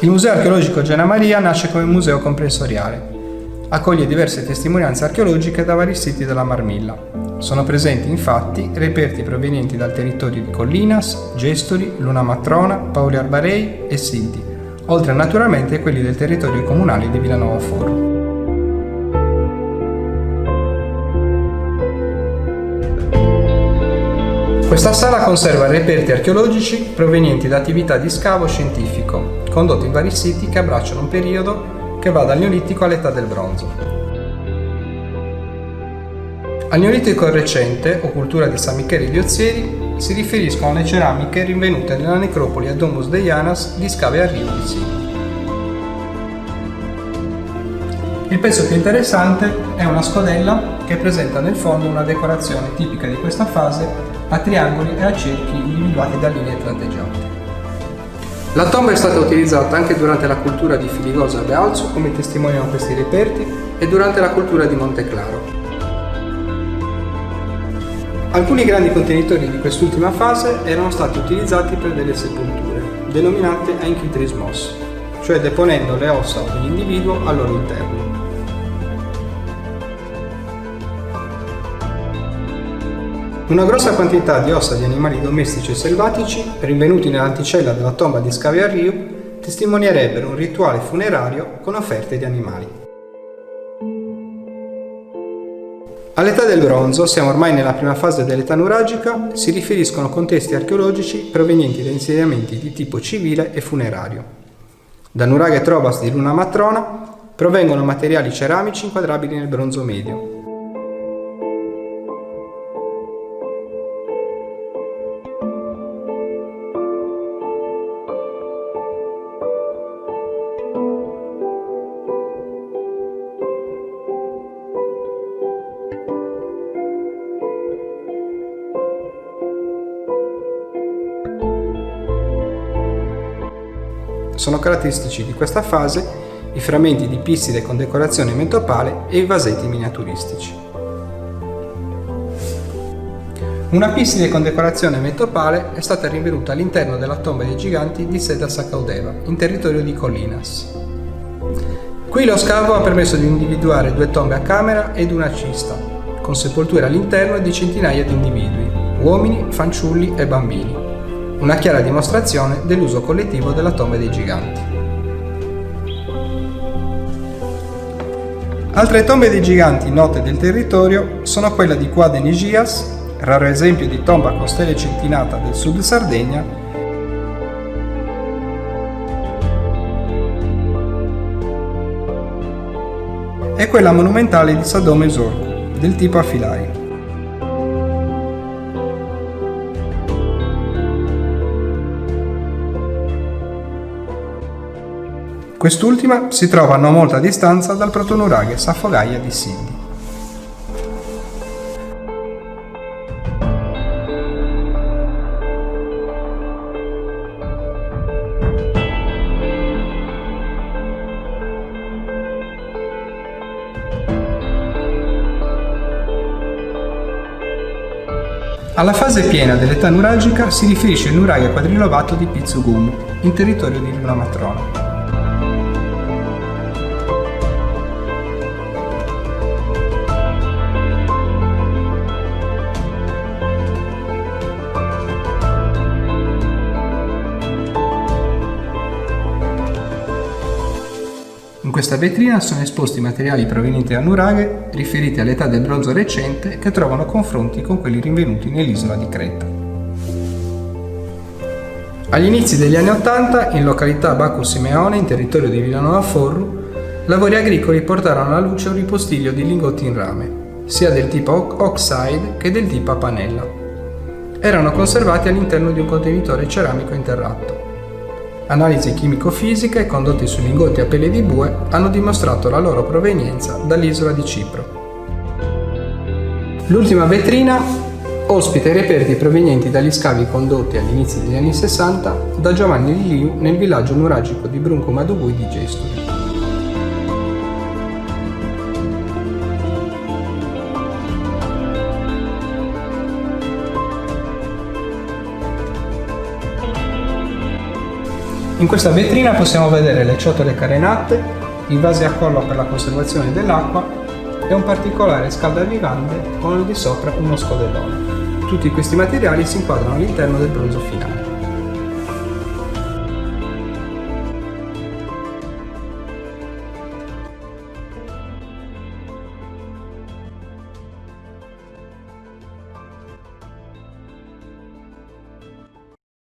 Il Museo archeologico Gianna Maria nasce come museo comprensoriale. Accoglie diverse testimonianze archeologiche da vari siti della Marmilla. Sono presenti infatti reperti provenienti dal territorio di Collinas, Gestoli, Luna Matrona, Paoli Arbarei e Sildi, oltre naturalmente a quelli del territorio comunale di Villanova Forro. Questa sala conserva reperti archeologici provenienti da attività di scavo scientifico, condotte in vari siti che abbracciano un periodo che va dal Neolitico all'età del bronzo. Al Neolitico recente, o cultura di San Michele di Ozieri, si riferiscono alle ceramiche rinvenute nella necropoli a Domus de Llanas di Scave a Rio di Sildi. Il pezzo più interessante è una scodella che presenta nel fondo una decorazione tipica di questa fase a triangoli e a cerchi individuati da linee tratteggiate. La tomba è stata utilizzata anche durante la cultura di Filigosa a Bealzo, come testimoniano questi reperti, e durante la cultura di Monteclaro. Alcuni grandi contenitori di quest'ultima fase erano stati utilizzati per delle sepolture, denominate enchitrismos, cioè deponendo le ossa dell'individuo al loro interno. Una grossa quantità di ossa di animali domestici e selvatici, rinvenuti nell'anticella della tomba di Scave a Rio, testimonierebbero un rituale funerario con offerte di animali. All'età del bronzo, siamo ormai nella prima fase dell'età nuragica, si riferiscono contesti archeologici provenienti da insediamenti di tipo civile e funerario. Da nuraghe trovas di Luna Matrona provengono materiali ceramici inquadrabili nel bronzo medio. Sono caratteristici di questa fase i frammenti di pistide con decorazione mentopale e i vasetti miniaturistici. Una pistide con decorazione mentopale è stata rinvenuta all'interno della tomba dei giganti di Seda Sacaudeva, in territorio di Collinas. Qui lo scavo ha permesso di individuare 2 tombe a camera ed una cista, con sepolture all'interno di centinaia di individui, uomini, fanciulli e bambini. Una chiara dimostrazione dell'uso collettivo della tomba dei giganti. Altre tombe dei giganti note del territorio sono quella di Quade Nigias, raro esempio di tomba con stele centinata del sud Sardegna, e quella monumentale di Sadome Zorqu, del tipo a filari. Quest'ultima si trova a non molta distanza dal protonuraghe Safogaia di Sildi. Alla fase piena dell'età nuragica si riferisce il nuraghe quadrilobato di Pizzugum, in territorio di Luna Matrona. In questa vetrina sono esposti materiali provenienti da nuraghe riferiti all'età del bronzo recente che trovano confronti con quelli rinvenuti nell'isola di Creta. Agli inizi degli anni '80, in località Bacco Simeone, in territorio di Villanova Forru, lavori agricoli portarono alla luce un ripostiglio di lingotti in rame, sia del tipo oxide che del tipo a pannella. Erano conservati all'interno di un contenitore ceramico interratto. Analisi chimico-fisiche condotte sui lingotti a pelle di bue hanno dimostrato la loro provenienza dall'isola di Cipro. L'ultima vetrina ospita i reperti provenienti dagli scavi condotti agli inizi degli anni 60 da Giovanni Liliu nel villaggio nuragico di Brunco Madugui di Gestoli. In questa vetrina possiamo vedere le ciotole carenate, i vasi a collo per la conservazione dell'acqua e un particolare scaldavivande con al di sopra uno scodellone. Tutti questi materiali si inquadrano all'interno del bronzo finale.